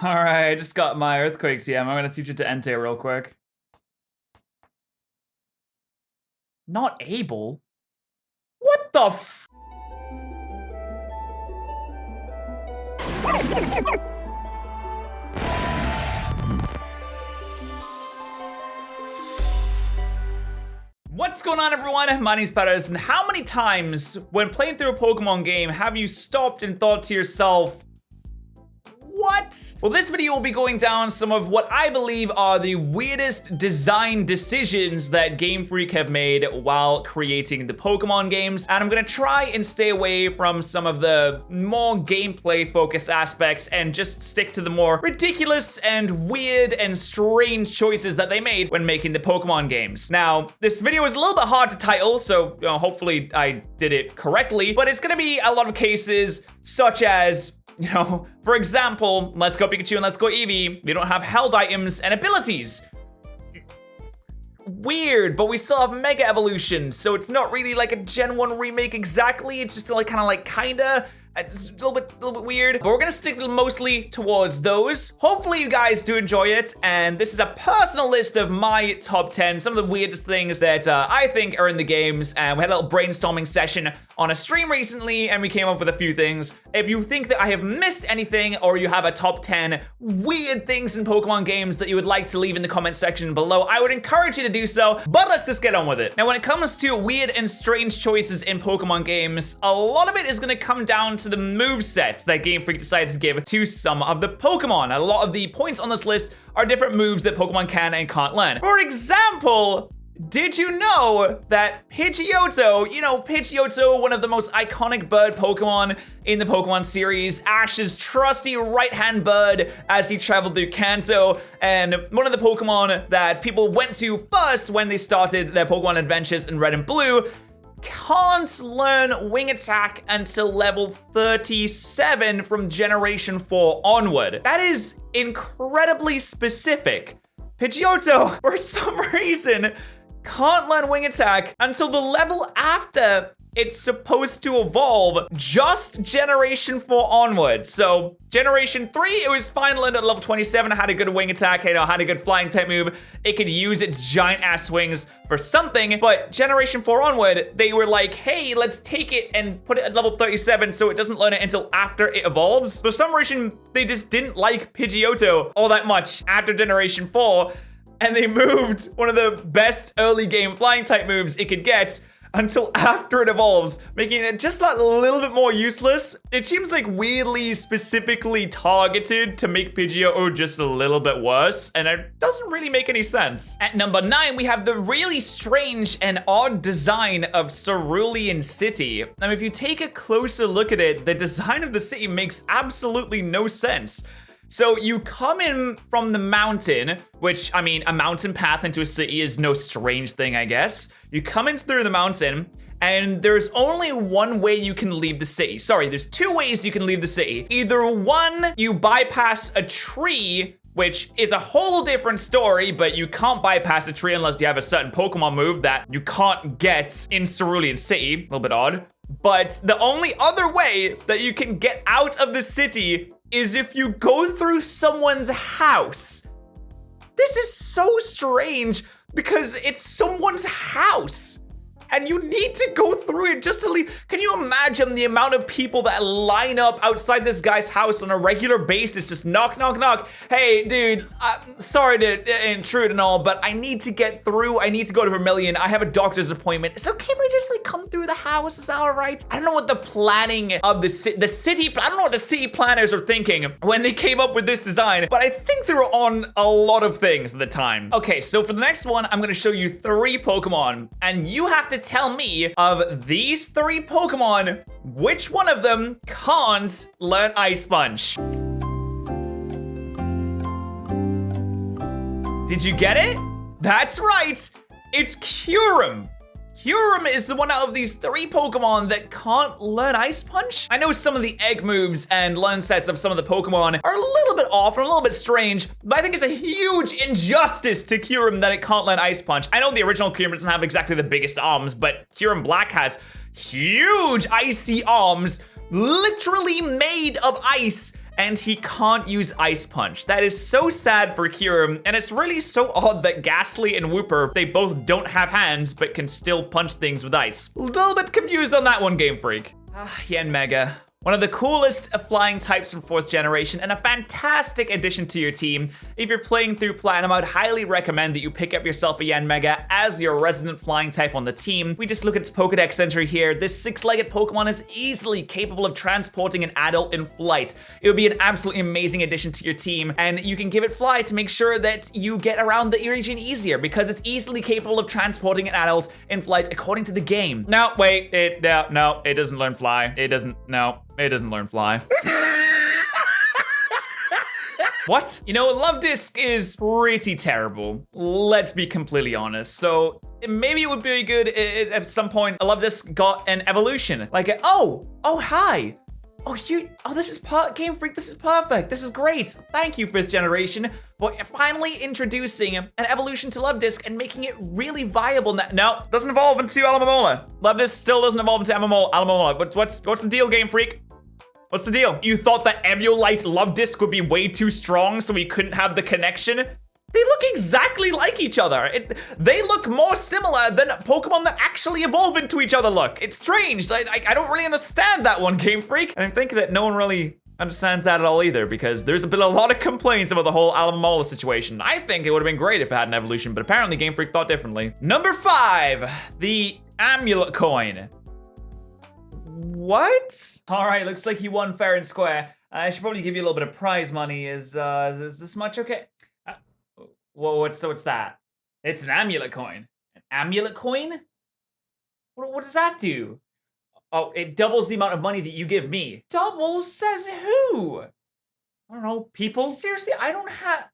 All right, I just got my earthquakes. Yeah, I'm gonna teach it to Entei real quick. Not able? What the f? What's going on, everyone? My name's Patterrz, and how many times when playing through a Pokemon game have you stopped and thought to yourself, what? Well, this video will be going down some of what I believe are the weirdest design decisions that Game Freak have made while creating the Pokemon games, and I'm gonna try and stay away from some of the more gameplay-focused aspects and just stick to the more ridiculous and weird and strange choices that they made when making the Pokemon games. Now, this video is a little bit hard to title, so hopefully I did it correctly, but it's gonna be a lot of cases such as, for example, Let's Go Pikachu and Let's Go Eevee, we don't have held items and abilities. Weird, but we still have Mega Evolutions, so it's not really like a Gen 1 remake exactly, it's just like kinda. It's a little bit weird, but we're gonna stick mostly towards those. Hopefully you guys do enjoy it, and this is a personal list of my top 10, some of the weirdest things that I think are in the games, and we had a little brainstorming session on a stream recently, and we came up with a few things. If you think that I have missed anything, or you have a top 10 weird things in Pokemon games that you would like to leave in the comment section below, I would encourage you to do so, but let's just get on with it. Now, when it comes to weird and strange choices in Pokemon games, a lot of it is gonna come down to the movesets that Game Freak decided to give to some of the Pokemon. A lot of the points on this list are different moves that Pokemon can and can't learn. For example, did you know that Pidgeotto, Pidgeotto, one of the most iconic bird Pokemon in the Pokemon series, Ash's trusty right-hand bird as he traveled through Kanto, and one of the Pokemon that people went to first when they started their Pokemon adventures in Red and Blue, can't learn Wing Attack until level 37 from Generation 4 onward. That is incredibly specific. Pidgeotto, for some reason, can't learn Wing Attack until the level after it's supposed to evolve, just Generation 4 onward. So Generation 3, it was fine, learned at level 27, had a good Wing Attack, had a good flying type move. It could use its giant ass wings for something, but Generation 4 onward, they were like, hey, let's take it and put it at level 37 so it doesn't learn it until after it evolves. For some reason, they just didn't like Pidgeotto all that much after Generation 4, and they moved one of the best early game flying type moves it could get until after it evolves, making it just that little bit more useless. It seems like weirdly specifically targeted to make Pidgeotto just a little bit worse, and it doesn't really make any sense. At number 9, we have the really strange and odd design of Cerulean City. Now, if you take a closer look at it, the design of the city makes absolutely no sense. So you come in from the mountain, which, I mean, a mountain path into a city is no strange thing, I guess. You come in through the mountain, and there's only one way you can leave the city. Sorry, there's two ways you can leave the city. Either one, you bypass a tree, which is a whole different story, but you can't bypass a tree unless you have a certain Pokemon move that you can't get in Cerulean City. A little bit odd. But the only other way that you can get out of the city is if you go through someone's house. This is so strange because it's someone's house and you need to go through it just to leave. Can you imagine the amount of people that line up outside this guy's house on a regular basis, just knock, knock, knock. Hey, dude, sorry to intrude and all, but I need to get through. I need to go to Vermilion. I have a doctor's appointment. Is it okay if I just come through the house? Is that all right? I don't know what the planning of the city, I don't know what the city planners are thinking when they came up with this design, but I think they were on a lot of things at the time. Okay, so for the next one, I'm gonna show you 3 Pokemon, and you have to tell me of these 3 Pokemon, which one of them can't learn Ice Punch. Did you get it? That's right, it's Kyurem. Kyurem is the one out of these 3 Pokemon that can't learn Ice Punch. I know some of the egg moves and learn sets of some of the Pokemon are a little bit off and a little bit strange, but I think it's a huge injustice to Kyurem that it can't learn Ice Punch. I know the original Kyurem doesn't have exactly the biggest arms, but Kyurem Black has huge icy arms, literally made of ice, and he can't use Ice Punch. That is so sad for Kyurem, and it's really so odd that Ghastly and Whooper, they both don't have hands, but can still punch things with ice. A little bit confused on that one, Game Freak. Yanmega. One of the coolest flying types from 4th generation and a fantastic addition to your team. If you're playing through Platinum, I would highly recommend that you pick up yourself a Yanmega as your resident flying type on the team. We just look at its Pokedex entry here. This 6-legged Pokemon is easily capable of transporting an adult in flight. It would be an absolutely amazing addition to your team, and you can give it Fly to make sure that you get around the region easier because it's easily capable of transporting an adult in flight according to the game. No, wait, no, it doesn't learn Fly. It doesn't learn Fly. What? You know, Love Disc is pretty terrible. Let's be completely honest. So maybe it would be good at some point Love Disc got an evolution. Like, oh, hi. This is Game Freak, this is perfect. This is great. Thank you, 5th generation, for finally introducing an evolution to Love Disc and making it really viable. No, doesn't evolve into Alomomola. Love Disc still doesn't evolve into Alomomola. But what's the deal, Game Freak? What's the deal? You thought that Emulite Love Disc would be way too strong so we couldn't have the connection? They look exactly like each other. They look more similar than Pokemon that actually evolve into each other look. It's strange. I don't really understand that one, Game Freak. And I think that no one really understands that at all either, because there's been a lot of complaints about the whole Alomomola situation. I think it would have been great if it had an evolution, but apparently Game Freak thought differently. Number 5, the Amulet Coin. What? All right, looks like you won fair and square. I should probably give you a little bit of prize money. Is this much okay? Whoa, what's that? It's an amulet coin. An amulet coin? What does that do? Oh, it doubles the amount of money that you give me. Doubles? Says who? I don't know, people? Seriously, I don't have...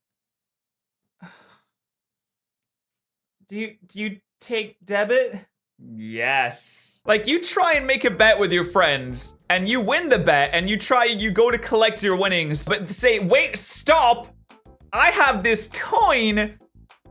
Do you take debit? Yes. Like, you try and make a bet with your friends, and you win the bet, and you go to collect your winnings, but say, wait, stop! I have this coin,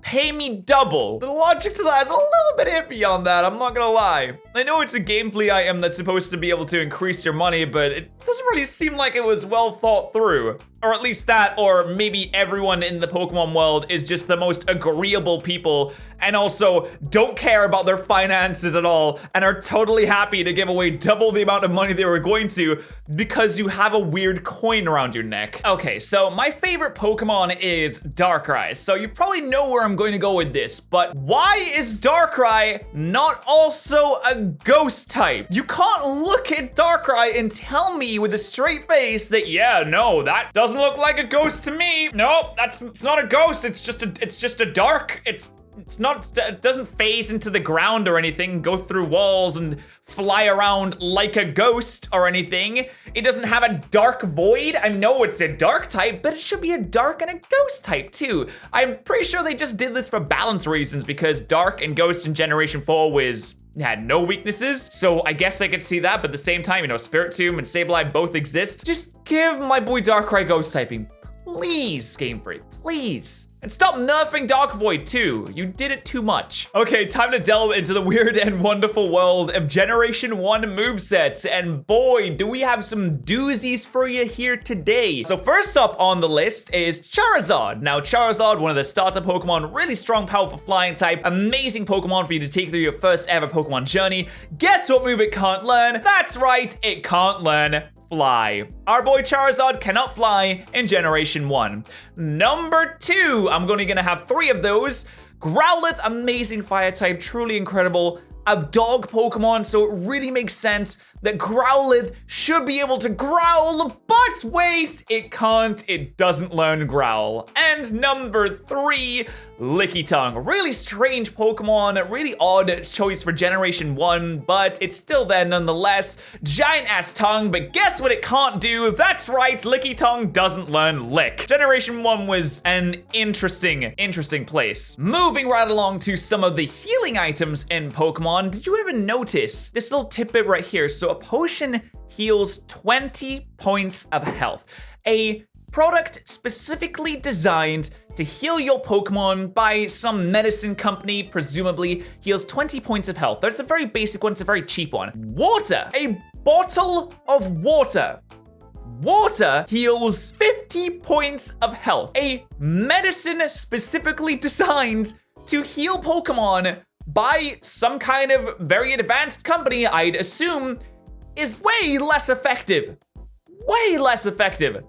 pay me double. The logic to that is a little bit iffy on that, I'm not gonna lie. I know it's a gameplay item that's supposed to be able to increase your money, but it doesn't really seem like it was well thought through. Or at least that, or maybe everyone in the Pokemon world is just the most agreeable people and also don't care about their finances at all and are totally happy to give away double the amount of money they were going to because you have a weird coin around your neck. Okay, so my favorite Pokemon is Darkrai. So you probably know where I'm going to go with this, but why is Darkrai not also a ghost type? You can't look at Darkrai and tell me with a straight face that, yeah, no, that doesn't look like a ghost to me. Nope, it's not a ghost. It's just a dark. It doesn't phase into the ground or anything, go through walls and fly around like a ghost or anything. It doesn't have a dark void. I know it's a dark type, but it should be a dark and a ghost type too. I'm pretty sure they just did this for balance reasons because dark and ghost in Generation 4 had no weaknesses, so I guess I could see that, but at the same time, you know, Spiritomb and Sableye both exist. Just give my boy Darkrai ghost typing. Please, Game Freak, please. And stop nerfing Dark Void too. You did it too much. Okay, time to delve into the weird and wonderful world of Generation 1 movesets. And boy, do we have some doozies for you here today. So first up on the list is Charizard. Now Charizard, one of the starter Pokemon, really strong, powerful flying type, amazing Pokemon for you to take through your first ever Pokemon journey. Guess what move it can't learn? That's right, it can't learn Fly. Our boy Charizard cannot fly in Generation 1. Number 2, I'm only gonna have 3 of those. Growlithe, amazing fire type, truly incredible. A dog Pokemon, so it really makes sense that Growlithe should be able to growl, but wait, it can't, it doesn't learn Growl. And number 3, Lickitung. Really strange Pokemon, really odd choice for Generation 1, but it's still there nonetheless. Giant ass tongue, but guess what it can't do? That's right, Lickitung doesn't learn Lick. Generation 1 was an interesting place. Moving right along to some of the healing items in Pokemon, did you ever notice this little tidbit right here? So a potion heals 20 points of health. A product specifically designed to heal your Pokemon by some medicine company, presumably, heals 20 points of health. That's a very basic one, it's a very cheap one. Water, a bottle of water. Water heals 50 points of health. A medicine specifically designed to heal Pokemon by some kind of very advanced company, I'd assume, is way less effective. Way less effective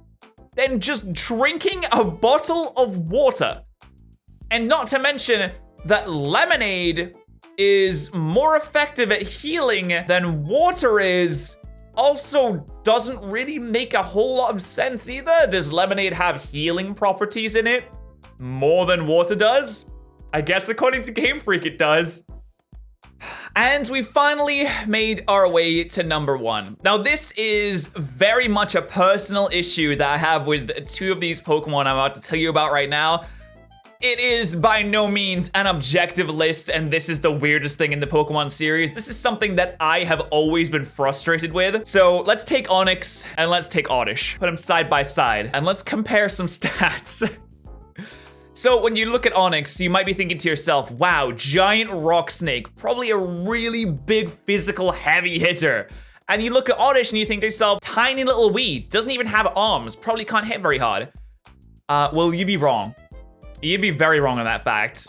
than just drinking a bottle of water. And not to mention that lemonade is more effective at healing than water is. Also doesn't really make a whole lot of sense either. Does lemonade have healing properties in it more than water does? I guess according to Game Freak it does. And we finally made our way to number 1. Now this is very much a personal issue that I have with 2 of these Pokemon I'm about to tell you about right now. It is by no means an objective list, and this is the weirdest thing in the Pokemon series. This is something that I have always been frustrated with. So let's take Onyx and let's take Oddish. Put them side by side and let's compare some stats. So when you look at Onyx, you might be thinking to yourself, wow, giant rock snake, probably a really big physical heavy hitter. And you look at Oddish and you think to yourself, tiny little weed, doesn't even have arms, probably can't hit very hard. Well, you'd be wrong. You'd be very wrong on that fact.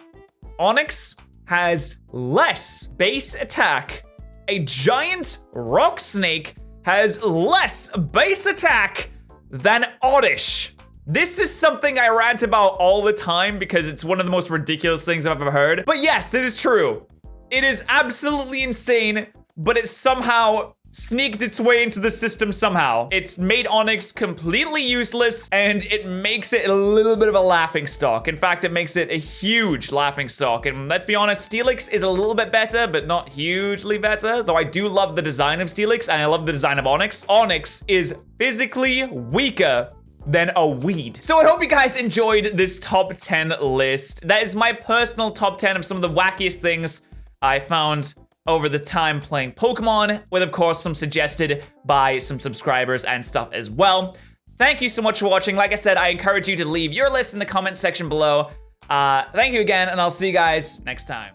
Onyx has less base attack. A giant rock snake has less base attack than Oddish. This is something I rant about all the time because it's one of the most ridiculous things I've ever heard. But yes, it is true. It is absolutely insane, but it somehow sneaked its way into the system somehow. It's made Onyx completely useless, and it makes it a little bit of a laughingstock. In fact, it makes it a huge laughingstock. And let's be honest, Steelix is a little bit better, but not hugely better. Though I do love the design of Steelix, and I love the design of Onyx. Onyx is physically weaker than a weed. So I hope you guys enjoyed this top 10 list. That is my personal top 10 of some of the wackiest things I found over the time playing Pokemon, with of course some suggested by some subscribers and stuff as well. Thank you so much for watching. Like I said, I encourage you to leave your list in the comment section below. Thank you again, and I'll see you guys next time.